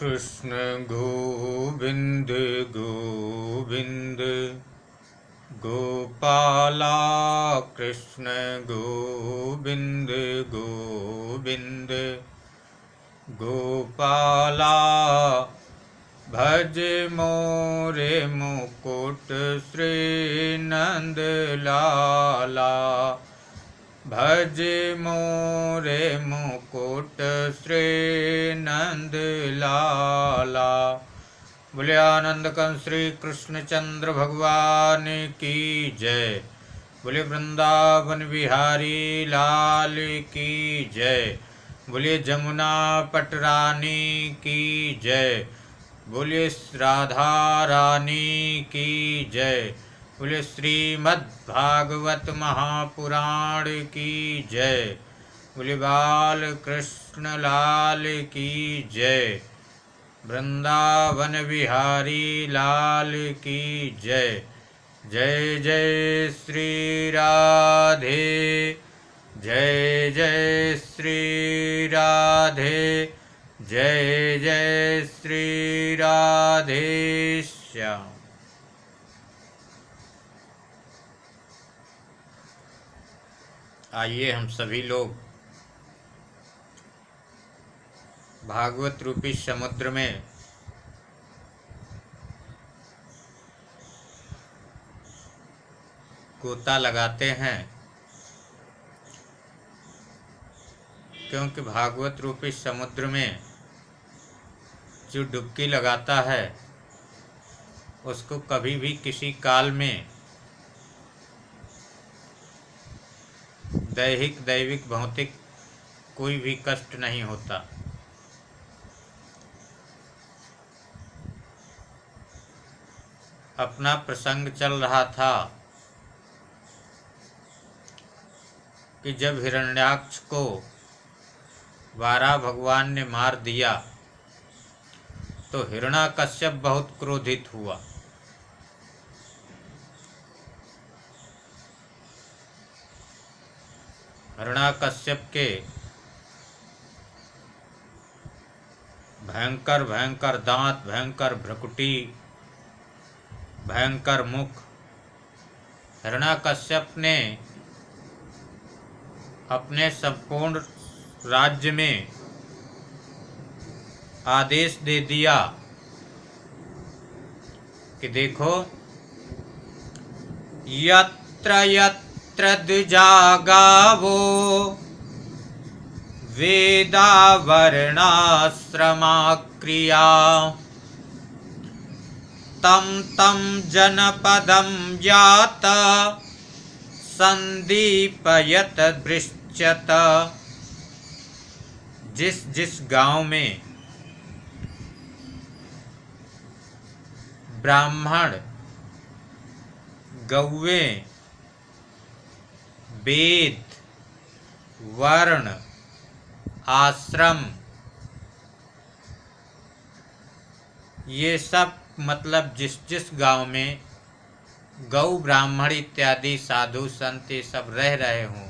कृष्ण गोविंद गोविंद गोपाला कृष्ण गोविंद गोविंद गोपाला भज मोरे मुकुट श्री नंद लाला भज मोरे मुकुट श्री नंद लाला। बोले आनंद कंस श्री कृष्णचंद्र भगवान की जय। बोले वृंदावन बिहारी लाल की जय। बोले जमुना पटरानी की जय। बोले राधा रानी की जय। बोले श्रीमद् भागवत महापुराण की जय। बोले बाल कृष्ण लाल की जय। वृंदावन बिहारी लाल की जय। जय जय श्री राधे जय जय श्री राधे जय जय श्री राधे श्याम। आइए हम सभी लोग भागवत रूपी समुद्र में गोता लगाते हैं, क्योंकि भागवत रूपी समुद्र में जो डुबकी लगाता है उसको कभी भी किसी काल में दैहिक दैविक भौतिक कोई भी कष्ट नहीं होता। अपना प्रसंग चल रहा था कि जब हिरण्याक्ष को वारा भगवान ने मार दिया तो हिरण्याकश्यप बहुत क्रोधित हुआ। हिरण्याकश्यप के भयंकर भयंकर दांत, भयंकर भ्रकुटी, भयंकर मुख। हिरण्याकश्यप ने अपने संपूर्ण राज्य में आदेश दे दिया कि देखो, यत्र यत्र द्विजागावो वेदा वर्णाश्रमा क्रिया तं तं जनपदं यात संदीपयत वृश्चत। जिस जिस गांव में ब्राह्मण गौवें वेद वर्ण आश्रम ये सब मतलब जिस जिस गांव में गौ ब्राह्मण इत्यादि साधु संत ये सब रह रहे हों,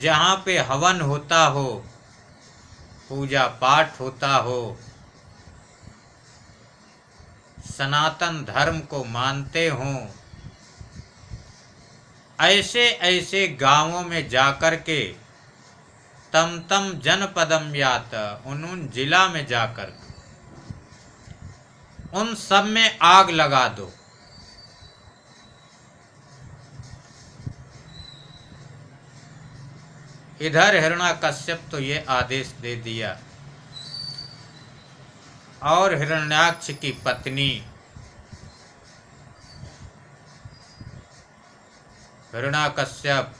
जहाँ पे हवन होता हो, पूजा पाठ होता हो, सनातन धर्म को मानते हों, ऐसे ऐसे गांवों में जाकर के तम तम जनपदम यात, उन जिला में जाकर उन सब में आग लगा दो। इधर हिरण्याकश्यप तो ये आदेश दे दिया, और हिरण्याक्ष की पत्नी हिरण्याकश्यप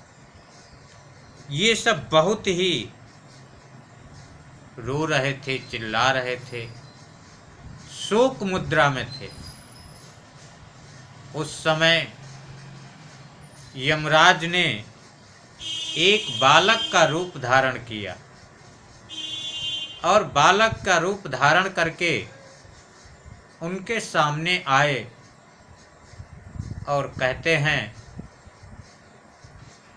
ये सब बहुत ही रो रहे थे, चिल्ला रहे थे, शोक मुद्रा में थे। उस समय यमराज ने एक बालक का रूप धारण किया और बालक का रूप धारण करके उनके सामने आए और कहते हैं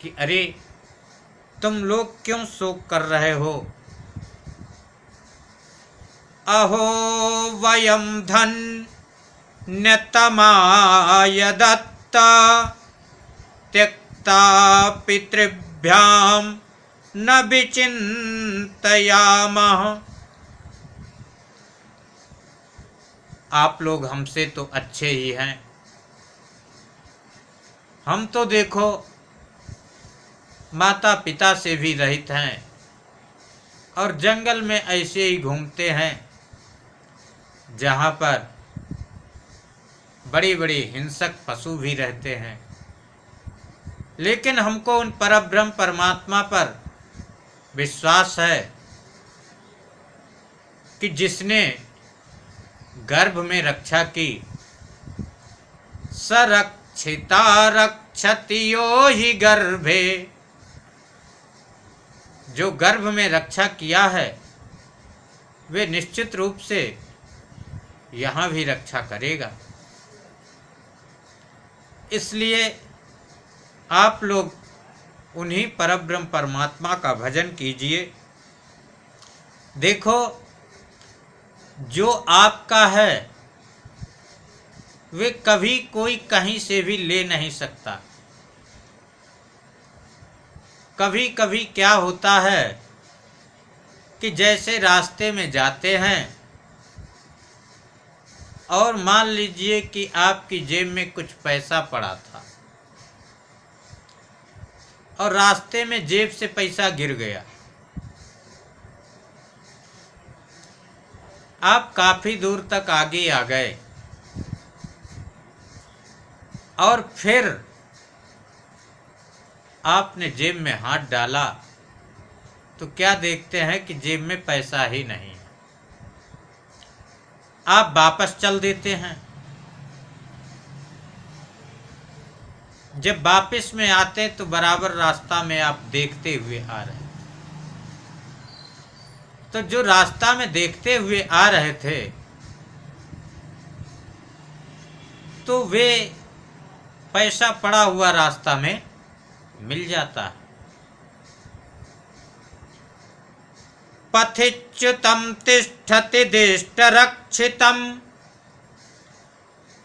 कि अरे तुम लोग क्यों शोक कर रहे हो? अहो वयं धन्यतमाय दत्ता त्यक्ता पितृभ्यां न विचिन्तयामः। आप लोग हमसे तो अच्छे ही हैं, हम तो देखो माता पिता से भी रहित हैं और जंगल में ऐसे ही घूमते हैं जहाँ पर बड़ी बड़ी हिंसक पशु भी रहते हैं। लेकिन हमको उन परब्रह्म परमात्मा पर विश्वास है कि जिसने गर्भ में रक्षा की, सरक्षिता रक्षति यो हि गर्भे, जो गर्भ में रक्षा किया है वे निश्चित रूप से यहाँ भी रक्षा करेगा। इसलिए आप लोग उन्हीं परब्रह्म परमात्मा का भजन कीजिए। देखो, जो आपका है वे कभी कोई कहीं से भी ले नहीं सकता। कभी कभी क्या होता है कि जैसे रास्ते में जाते हैं और मान लीजिए कि आपकी जेब में कुछ पैसा पड़ा था और रास्ते में जेब से पैसा गिर गया। आप काफी दूर तक आगे आ गए और फिर आपने जेब में हाथ डाला तो क्या देखते हैं कि जेब में पैसा ही नहीं है। आप वापस चल देते हैं। जब वापस में आते तो बराबर रास्ता में आप देखते हुए आ रहे थे। तो जो रास्ता में देखते हुए आ रहे थे तो वे पैसा पड़ा हुआ रास्ता में मिल जाता है। पथिच्युतं तिष्ठति दिष्टरक्षितं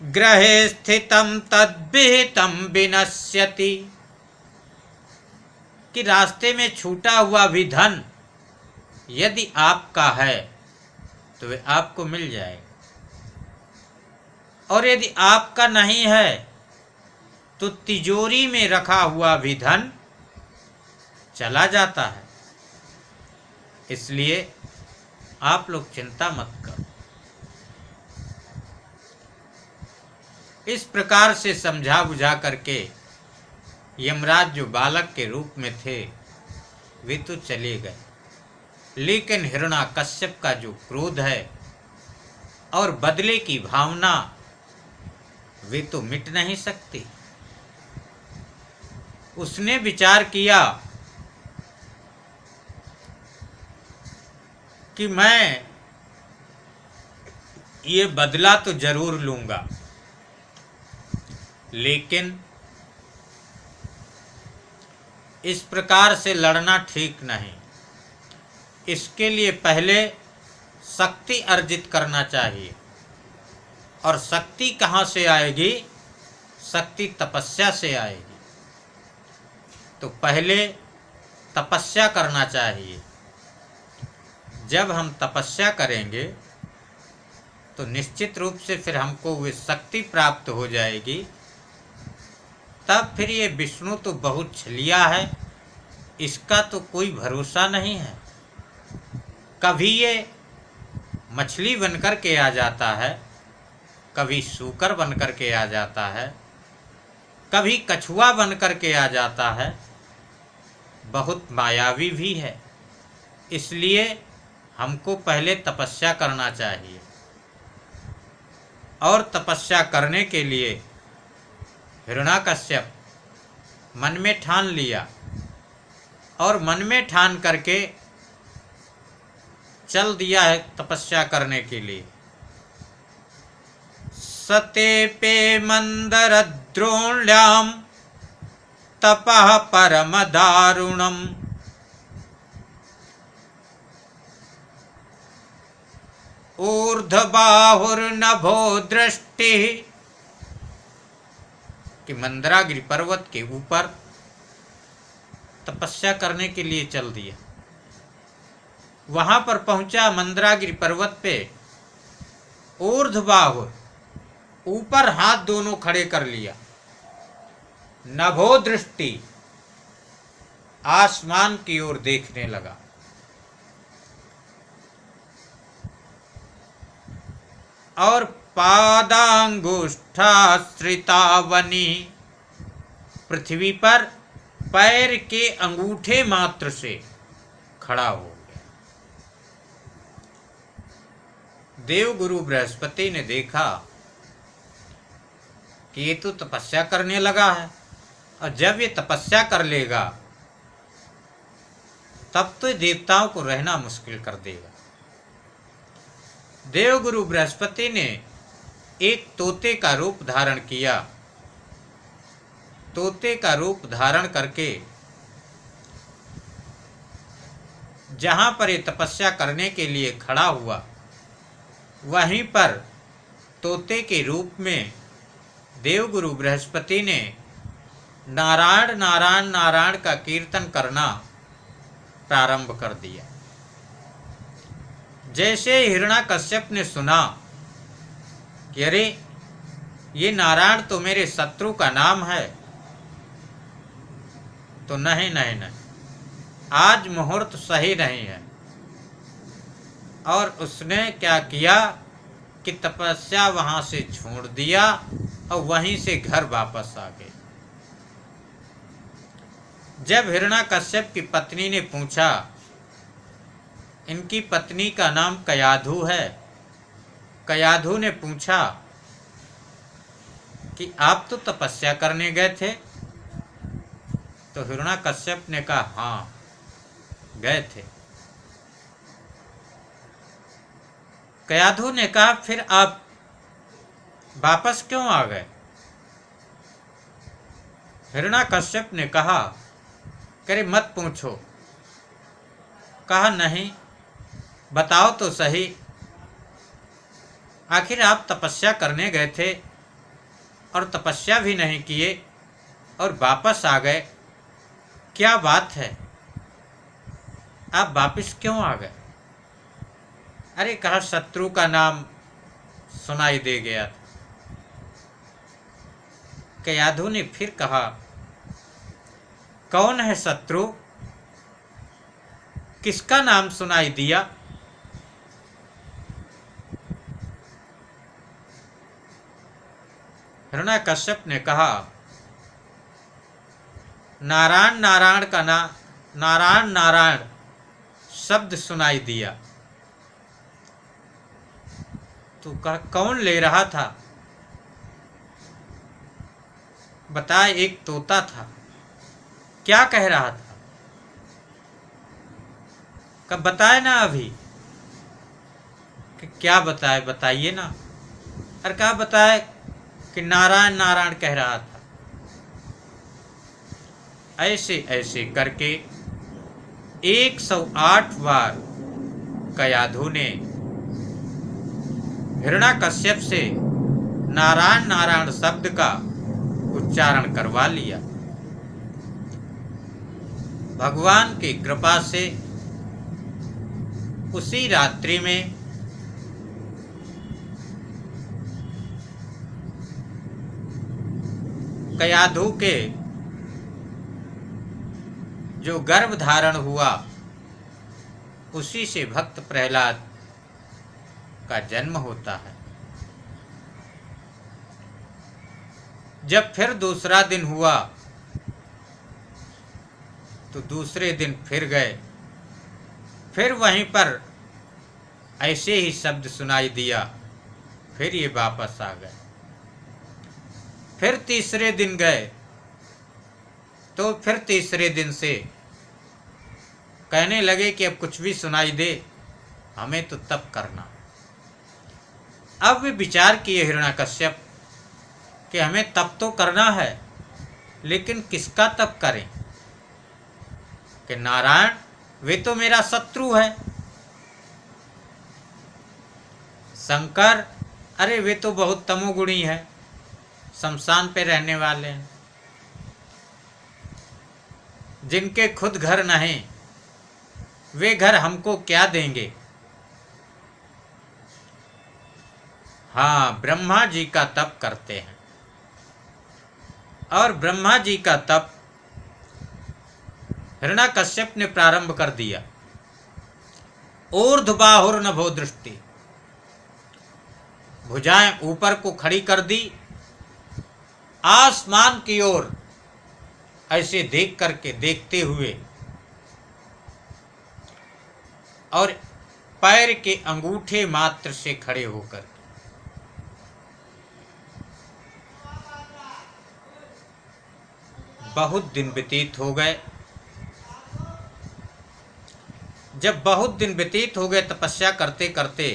ग्रहे स्थितं तद्विहितं विनश्यति, कि रास्ते में छूटा हुआ भी धन यदि आपका है तो वे आपको मिल जाएगा, और यदि आपका नहीं है तो तिजोरी में रखा हुआ भी धन चला जाता है। इसलिए आप लोग चिंता मत करो। इस प्रकार से समझा बुझा करके यमराज जो बालक के रूप में थे वे तो चले गए, लेकिन हिरण्याकश्यप का जो क्रोध है और बदले की भावना वे तो मिट नहीं सकती। उसने विचार किया कि मैं ये बदला तो जरूर लूंगा, लेकिन इस प्रकार से लड़ना ठीक नहीं। इसके लिए पहले शक्ति अर्जित करना चाहिए, और शक्ति कहाँ से आएगी? शक्ति तपस्या से आएगी। तो पहले तपस्या करना चाहिए। जब हम तपस्या करेंगे तो निश्चित रूप से फिर हमको वे शक्ति प्राप्त हो जाएगी। तब फिर ये विष्णु तो बहुत छलिया है, इसका तो कोई भरोसा नहीं है। कभी ये मछली बनकर के आ जाता है, कभी सूकर बनकर के आ जाता है, कभी कछुआ बनकर के आ जाता है, बहुत मायावी भी है। इसलिए हमको पहले तपस्या करना चाहिए, और तपस्या करने के लिए हिरण्याकश्यप मन में ठान लिया, और मन में ठान करके चल दिया है तपस्या करने के लिए। सतेपे मंदरद्रोण्यां तपः परम दारुणम्, ऊर्ध्वबाहुर्नभो दृष्टि, कि मंदरागिरि पर्वत के ऊपर तपस्या करने के लिए चल दिया। वहां पर पहुंचा मंदरागिरि पर्वत पे, ऊर्ध्वबाहुर, ऊपर हाथ दोनों खड़े कर लिया, नभो दृष्टि, आसमान की ओर देखने लगा। और पादांगुष्ठाश्रितावनी, पृथ्वी पर पैर के अंगूठे मात्र से खड़ा हो गया। देवगुरु बृहस्पति ने देखा कि ये तो तपस्या करने लगा है, और जब ये तपस्या कर लेगा तब तो देवताओं को रहना मुश्किल कर देगा। देवगुरु बृहस्पति ने एक तोते का रूप धारण किया। तोते का रूप धारण करके जहां पर ये तपस्या करने के लिए खड़ा हुआ, वहीं पर तोते के रूप में देवगुरु बृहस्पति ने नारायण नारायण नारायण का कीर्तन करना प्रारंभ कर दिया। जैसे हिरण्याकश्यप ने सुना कि अरे ये नारायण तो मेरे शत्रु का नाम है, तो नहीं नहीं नहीं, आज मुहूर्त सही नहीं है। और उसने क्या किया कि तपस्या वहां से छोड़ दिया और वहीं से घर वापस आ गए। जब हिरण्याकश्यप की पत्नी ने पूछा, इनकी पत्नी का नाम कयाधु है, कयाधु ने पूछा कि आप तो तपस्या करने गए थे? तो हिरण्याकश्यप ने कहा हाँ गए थे। कयाधु ने कहा फिर आप वापस क्यों आ गए? हिरण्याकश्यप ने कहा करे मत पूछो। कहा नहीं, बताओ तो सही, आखिर आप तपस्या करने गए थे और तपस्या भी नहीं किए और वापस आ गए, क्या बात है? आप वापस क्यों आ गए? अरे कहा शत्रु का नाम सुनाई दे गया था। कयाधु ने फिर कहा कौन है शत्रु, किसका नाम सुनाई दिया? हिरण्याकश्यप ने कहा नारायण नारायण का नारायण नारायण शब्द सुनाई दिया। तो कहा कौन ले रहा था? बताए एक तोता था। क्या कह रहा था? कब बताए ना अभी। कि क्या बताए, बताइए ना। और क्या बताए कि नारायण नारायण कह रहा था। ऐसे ऐसे करके 108 बार कयाधु ने हिरण्याकश्यप से नारायण नारायण शब्द का उच्चारण करवा लिया। भगवान की कृपा से उसी रात्रि में कयाधु के जो गर्भ धारण हुआ, उसी से भक्त प्रहलाद का जन्म होता है। जब फिर दूसरा दिन हुआ तो दूसरे दिन फिर गए, फिर वहीं पर ऐसे ही शब्द सुनाई दिया, फिर ये वापस आ गए। फिर तीसरे दिन गए तो फिर तीसरे दिन से कहने लगे कि अब कुछ भी सुनाई दे हमें तो तप करना। अब वे विचार किए हिरण्याकश्यप कि हमें तप तो करना है, लेकिन किसका तप करें? कि नारायण वे तो मेरा शत्रु है, शंकर, अरे वे तो बहुत तमोगुणी है, शमशान पे रहने वाले हैं, जिनके खुद घर नहीं, वे घर हमको क्या देंगे। हाँ, ब्रह्मा जी का तप करते हैं, और ब्रह्मा जी का तप हिरण्याकश्यप ने प्रारंभ कर दिया। ऊर्ध्वबाहुर्नभो दृष्टि, भुजाएं ऊपर को खड़ी कर दी, आसमान की ओर ऐसे देख करके, देखते हुए, और पैर के अंगूठे मात्र से खड़े होकर। बहुत दिन व्यतीत हो गए। जब बहुत दिन व्यतीत हो गए तपस्या करते करते,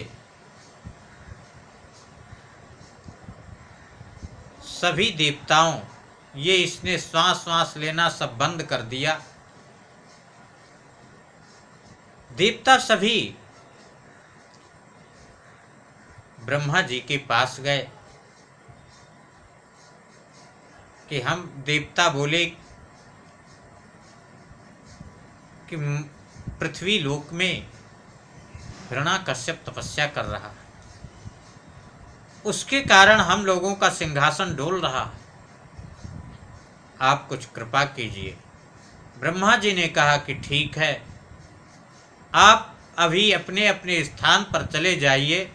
सभी देवताओं, ये इसने श्वास श्वास लेना सब बंद कर दिया। देवता सभी ब्रह्मा जी के पास गए कि हम देवता बोले कि पृथ्वी लोक में हिरण्याकश्यप तपस्या कर रहा है, उसके कारण हम लोगों का सिंहासन डोल रहा है, आप कुछ कृपा कीजिए। ब्रह्मा जी ने कहा कि ठीक है, आप अभी अपने अपने स्थान पर चले जाइए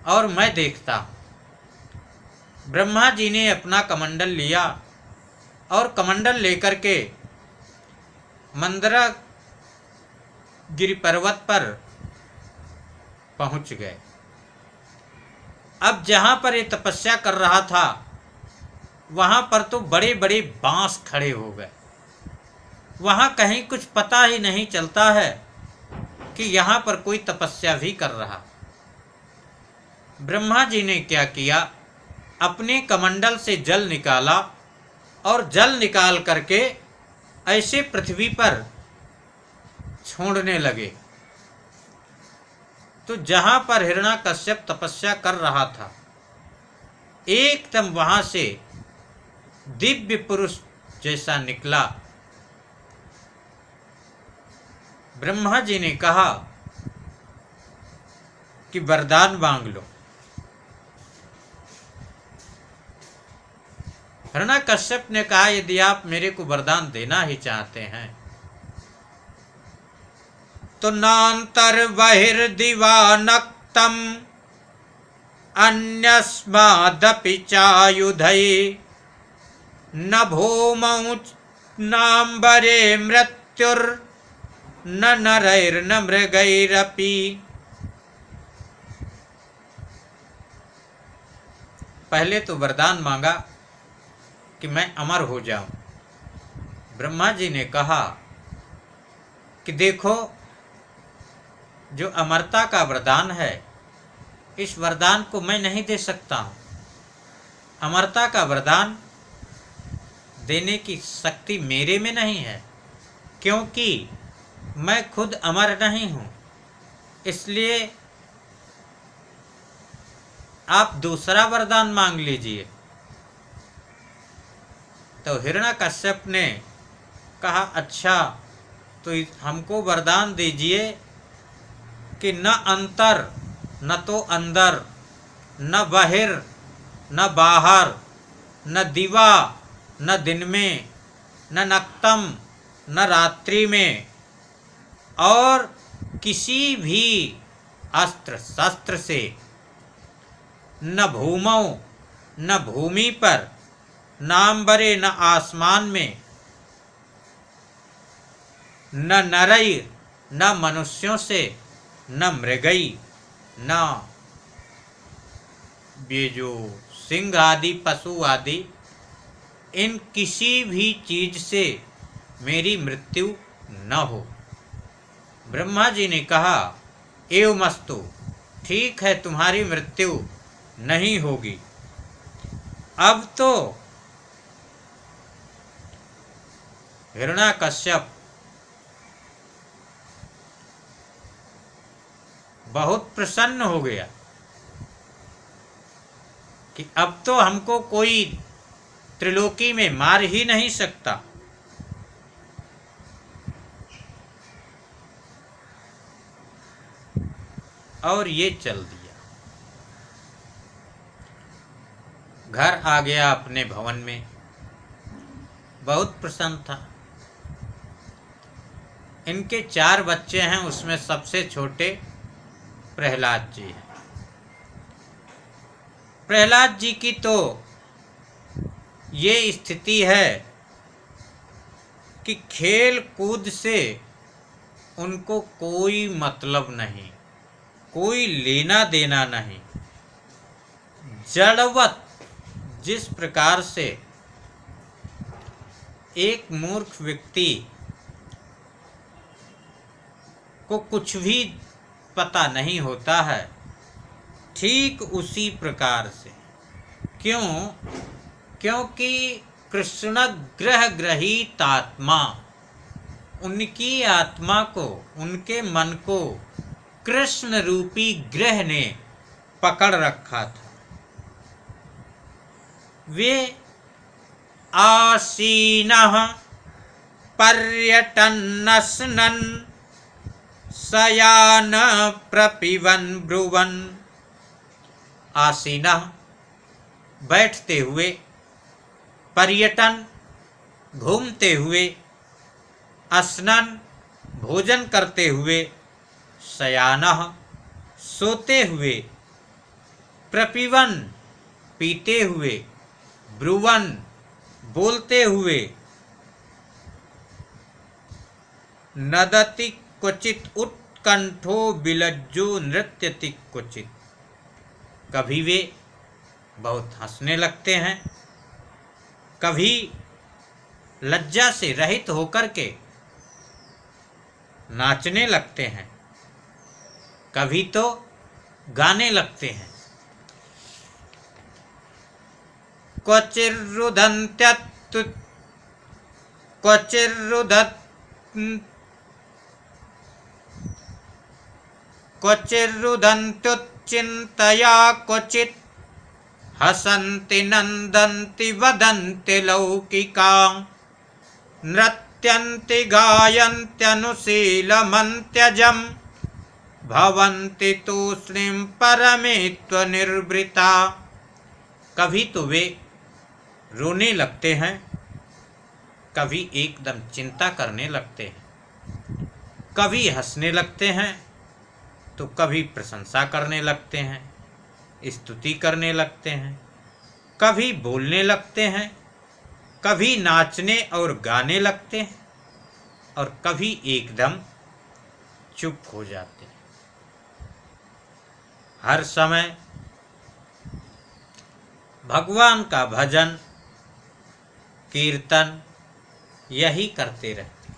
और मैं देखता हूँ। ब्रह्मा जी ने अपना कमंडल लिया और कमंडल लेकर के मंदरा गिरि पर्वत पर पहुंच गए। अब जहां पर ये तपस्या कर रहा था, वहां पर तो बड़े बड़े बांस खड़े हो गए। वहां कहीं कुछ पता ही नहीं चलता है कि यहां पर कोई तपस्या भी कर रहा। ब्रह्मा जी ने क्या किया, अपने कमंडल से जल निकाला और जल निकाल करके ऐसे पृथ्वी पर छोड़ने लगे। तो जहां पर हिरण्याकश्यप तपस्या कर रहा था, एकदम वहां से दिव्य पुरुष जैसा निकला। ब्रह्मा जी ने कहा कि वरदान मांग लो। हिरण्याकश्यप ने कहा, यदि आप मेरे को वरदान देना ही चाहते हैं तो नांतर बहिर्दिवानक्तम अन्यस्मादपि चायुधै न भूमौ नाम्बरे मृत्युर न नरैर्न मृगैरपि। पहले तो वरदान मांगा कि मैं अमर हो जाऊं। ब्रह्मा जी ने कहा कि देखो, जो अमरता का वरदान है, इस वरदान को मैं नहीं दे सकता हूं। अमरता का वरदान देने की शक्ति मेरे में नहीं है, क्योंकि मैं खुद अमर नहीं हूं। इसलिए आप दूसरा वरदान मांग लीजिए। तो हिरण्याकश्यप ने कहा, अच्छा तो हमको वरदान दीजिए कि न अंतर, न तो अंदर, न बाहिर, न बाहर, न दिवा, न दिन में, न नक्तम, न रात्रि में, और किसी भी अस्त्र शस्त्र से, न भूमौ, न भूमि पर, नाम्बरे, न आसमान में, न नरई, न मनुष्यों से, न मृगई, न ये जो सिंह आदि पशु आदि, इन किसी भी चीज से मेरी मृत्यु न हो। ब्रह्मा जी ने कहा, एवमस्तु, ठीक है, तुम्हारी मृत्यु नहीं होगी। अब तो हिरण्याकश्यप बहुत प्रसन्न हो गया कि अब तो हमको कोई त्रिलोकी में मार ही नहीं सकता। और ये चल दिया। घर आ गया अपने भवन में, बहुत प्रसन्न था। इनके 4 बच्चे हैं, उसमें सबसे छोटे प्रहलाद जी हैं। प्रहलाद जी की तो ये स्थिति है कि खेल कूद से उनको कोई मतलब नहीं, कोई लेना देना नहीं। जड़वत जिस प्रकार से एक मूर्ख व्यक्ति को कुछ भी पता नहीं होता है, ठीक उसी प्रकार से। क्यों? क्योंकि कृष्ण ग्रह ग्रहीत आत्मा, उनकी आत्मा को, उनके मन को कृष्ण रूपी ग्रह ने पकड़ रखा था। वे आसीनः पर्यटन्नस्नन् शयान प्रपिबन् ब्रुवन्। आसीनः बैठते हुए, पर्यटन घूमते हुए, अस्नन भोजन करते हुए, शयानः सोते हुए, प्रपिबन् पीते हुए, ब्रुवन बोलते हुए, नदति क्वचित उत्कंठो विलज्जो नृत्यति क्वचित। कभी वे बहुत हंसने लगते हैं, कभी लज्जा से रहित होकर के नाचने लगते हैं, कभी तो गाने लगते हैं। क्वचिर्रुदन्त्यत्तु क्वचिर्रुदन्त्युच्चिन्तया क्वचित् हसन्ति नन्दन्ति वदन्ति लौकिकां। नृत्यन्ति गायन्त्यनुशीलमन्त्यजं भवन्ति तूष्णीं परमेत्वनिर्वृता। कभी तो वे रोने लगते हैं, कभी एकदम चिंता करने लगते हैं, कभी हंसने लगते हैं, तो कभी प्रशंसा करने लगते हैं, स्तुति करने लगते हैं, कभी बोलने लगते हैं, कभी नाचने और गाने लगते हैं, और कभी एकदम चुप हो जाते हैं। हर समय भगवान का भजन कीर्तन यही करते रहते हैं।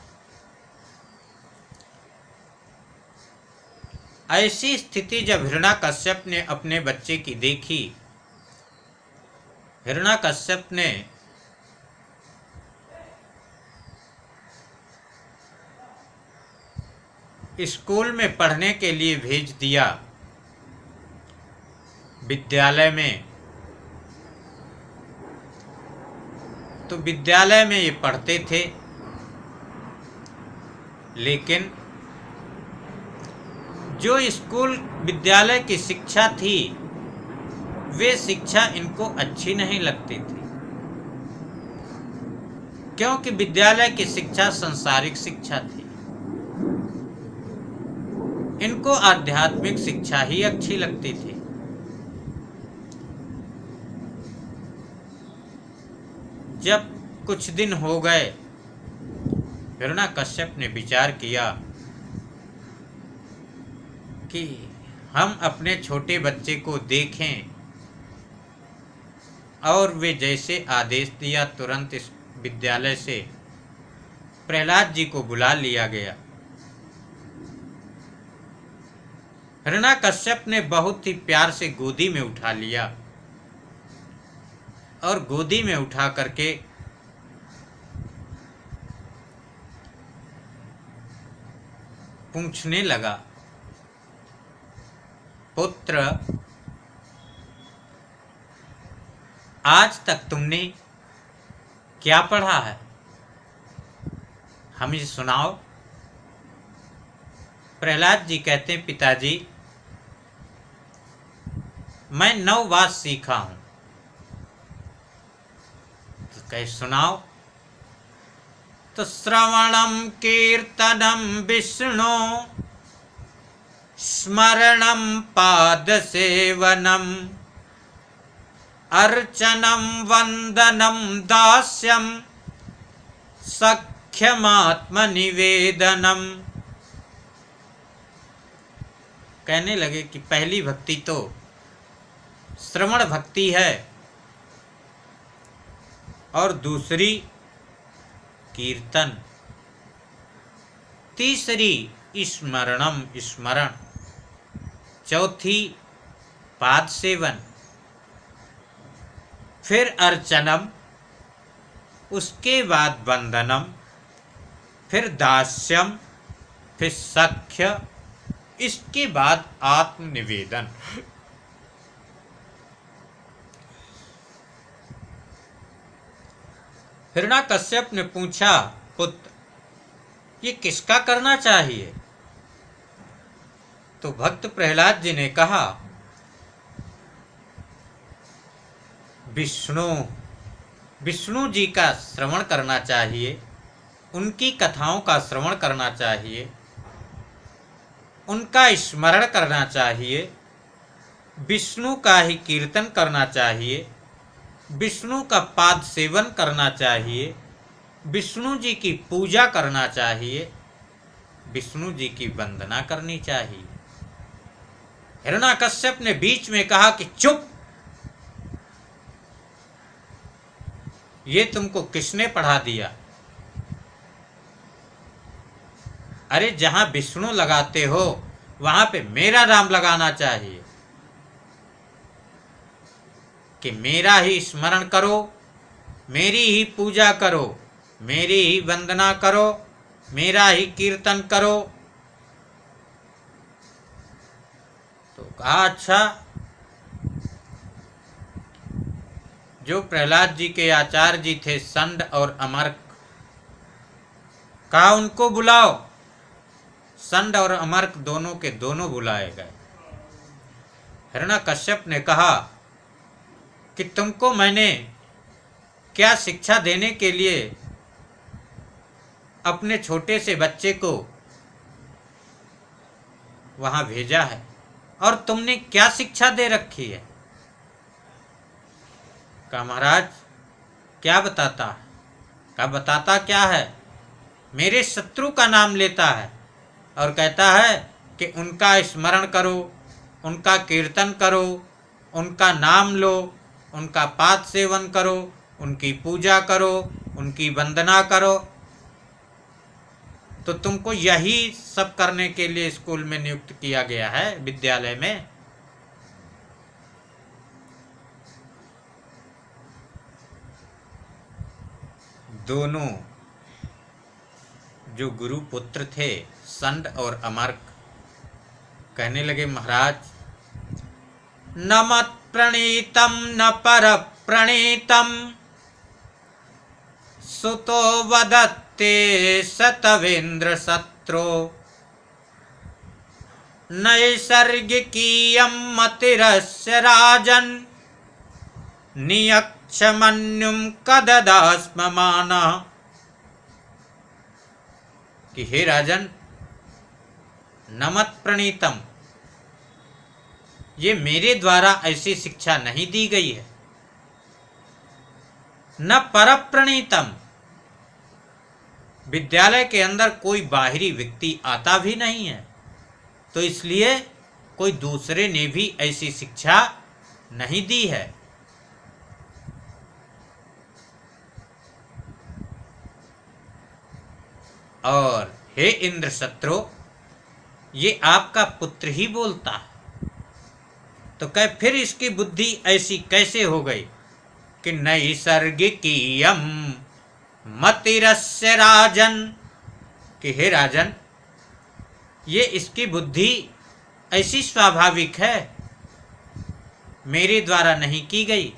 ऐसी स्थिति जब हिरण्याकश्यप ने अपने बच्चे की देखी, हिरण्याकश्यप ने स्कूल में पढ़ने के लिए भेज दिया, विद्यालय में। तो विद्यालय में ये पढ़ते थे, लेकिन जो स्कूल विद्यालय की शिक्षा थी, वे शिक्षा इनको अच्छी नहीं लगती थी, क्योंकि विद्यालय की शिक्षा सांसारिक शिक्षा थी। इनको आध्यात्मिक शिक्षा ही अच्छी लगती थी। जब कुछ दिन हो गए, हिरण्याकश्यप ने विचार किया कि हम अपने छोटे बच्चे को देखें, और वे जैसे आदेश दिया, तुरंत इस विद्यालय से प्रहलाद जी को बुला लिया गया। हिरण्याकश्यप ने बहुत ही प्यार से गोदी में उठा लिया, और गोदी में उठा करके पूछने लगा, पुत्र आज तक तुमने क्या पढ़ा है, हमें सुनाओ। प्रहलाद जी कहते हैं, पिताजी मैं 9 बात सीखा हूं। तो कहे सुनाओ। तो श्रवणम कीर्तनम विष्णु, स्मरणम पाद सेवनम, अर्चनम वंदनम दास्यम, सख्यमात्म निवेदनम। कहने लगे कि पहली भक्ति तो श्रवण भक्ति है और दूसरी कीर्तन, तीसरी स्मरणम स्मरण, चौथी पाद सेवन, फिर अर्चनम, उसके बाद वंदनम, फिर दास्यम, फिर सख्य, इसके बाद आत्मनिवेदन। हिरण्याकश्यप ने पूछा, पुत्र ये किसका करना चाहिए? तो भक्त प्रहलाद जी ने कहा, विष्णु जी का श्रवण करना चाहिए, उनकी कथाओं का श्रवण करना चाहिए, उनका स्मरण करना चाहिए, विष्णु का ही कीर्तन करना चाहिए, विष्णु का पाद सेवन करना चाहिए, विष्णु जी की पूजा करना चाहिए, विष्णु जी की वंदना करनी चाहिए। हिरण्याकश्यप ने बीच में कहा कि चुप, ये तुमको किसने पढ़ा दिया? अरे जहां विष्णु लगाते हो वहां पे मेरा नाम लगाना चाहिए, कि मेरा ही स्मरण करो, मेरी ही पूजा करो, मेरी ही वंदना करो, मेरा ही कीर्तन करो। तो कहा अच्छा, जो प्रहलाद जी के आचार्य जी थे संड और अमर्क, कहा उनको बुलाओ। संड और अमर्क दोनों के दोनों बुलाए गए। हिरण्याकश्यप ने कहा कि तुमको मैंने क्या शिक्षा देने के लिए अपने छोटे से बच्चे को वहां भेजा है, और तुमने क्या शिक्षा दे रखी है? कहा महाराज क्या बताता है? कहा बताता क्या है? मेरे शत्रु का नाम लेता है और कहता है कि उनका स्मरण करो, उनका कीर्तन करो, उनका नाम लो, उनका पाद सेवन करो, उनकी पूजा करो, उनकी वंदना करो। तो तुमको यही सब करने के लिए स्कूल में नियुक्त किया गया है, विद्यालय में? दोनों जो गुरु पुत्र थे संड और अमर्क कहने लगे, महाराज न मत प्रणीतम न पर प्रणीतम, सुतो वदत्ते सतवेन्द्र शत्रो, नैसर्गिकीयं मतिरस्य राजन्, नियक्षमन्युं कददास्ममानः। कि हे राजन, नमत प्रणीतम, ये मेरे द्वारा ऐसी शिक्षा नहीं दी गई है। न परप्रणीतम, विद्यालय के अंदर कोई बाहरी व्यक्ति आता भी नहीं है, तो इसलिए कोई दूसरे ने भी ऐसी शिक्षा नहीं दी है। और हे इंद्र शत्रु, ये आपका पुत्र ही बोलता है। तो कह फिर इसकी बुद्धि ऐसी कैसे हो गई कि नैसर्गिकीयम मतिरस्य राजन, कि हे राजन, ये इसकी बुद्धि ऐसी स्वाभाविक है, मेरे द्वारा नहीं की गई।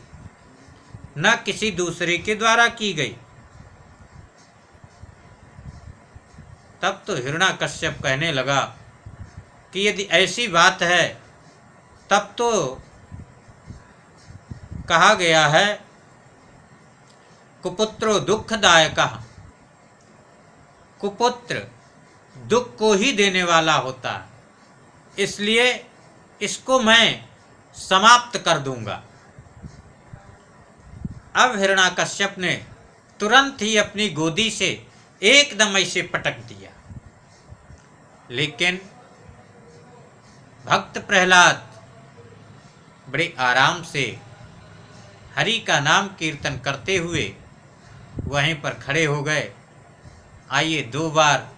न किसी दूसरे के द्वारा की गई। तब तो हिरण्याकश्यप कहने लगा कि यदि ऐसी बात है तब तो कहा गया है कुपुत्रो दुखदायकः, कुपुत्र दुख को ही देने वाला होता है, इसलिए इसको मैं समाप्त कर दूंगा। अब हिरण्याकश्यप ने तुरंत ही अपनी गोदी से एकदम ऐसे पटक दिया, लेकिन भक्त प्रहलाद बड़े आराम से हरि का नाम कीर्तन करते हुए वहीं पर खड़े हो गए। आइए 2 बार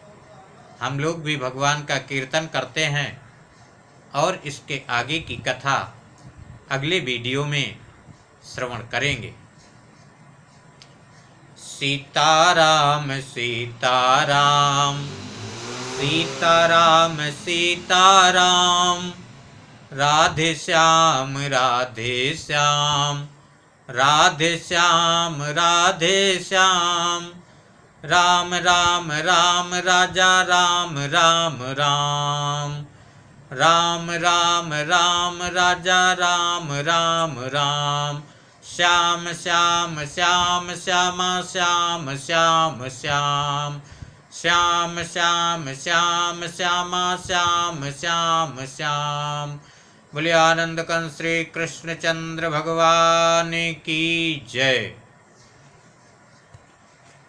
हम लोग भी भगवान का कीर्तन करते हैं और इसके आगे की कथा अगले वीडियो में श्रवण करेंगे। सीताराम सीताराम सीताराम सीताराम, राधे श्याम राधे श्याम, राधे श्याम राधे श्याम, राम राम राम राजा राम राम राम, राम राम राम राजा राम राम राम, श्याम श्याम श्याम श्यामा श्याम श्याम श्याम, श्याम श्याम श्याम श्यामा श्याम श्याम श्याम। बोले आनंद कंस श्री कृष्ण चंद्र भगवान की जय।